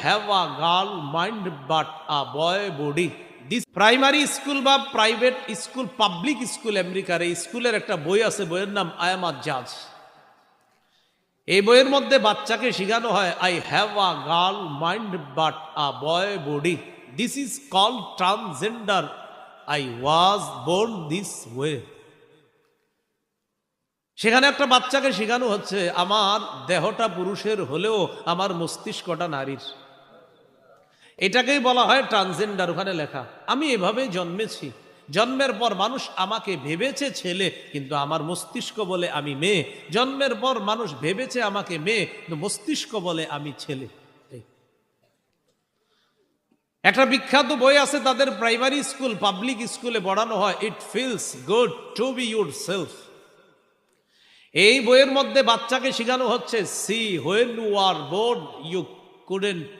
Have a girl mind but a boy body. This primary school বা private school, public school আমেরিকার, এই স্কুলের একটা বই আছে, বইয়ের নাম আই এম আ জাজ। এই বইয়ের মধ্যে বাচ্চাকে শেখানো হয় I have a girl mind but a boy body, this is called transgender, I was born this way. সেখানে একটা বাচ্চাকে শেখানো হচ্ছে আমার দেহটা পুরুষের হলেও আমার মস্তিষ্কটা নারীর। এটাকেই বলা হয় ট্রান্সজেন্ডার। ওখানে লেখা আমি এভাবেই জন্মেছি, জন্মের পর মানুষ আমাকে ভেবেছে ছেলে, কিন্তু আমার মস্তিষ্ক বলে আমি মেয়ে। জন্মের পর মানুষ ভেবেছে আমাকে মেয়ে, কিন্তু মস্তিষ্ক বলে আমি ছেলে। একটা বিখ্যাত বই আছে তাদের প্রাইমারি স্কুল, পাবলিক স্কুলে পড়ানো হয় it feels good to be yourself. এই বইয়ের মধ্যে বাচ্চাকে শেখানো হচ্ছে see when you are born you couldn't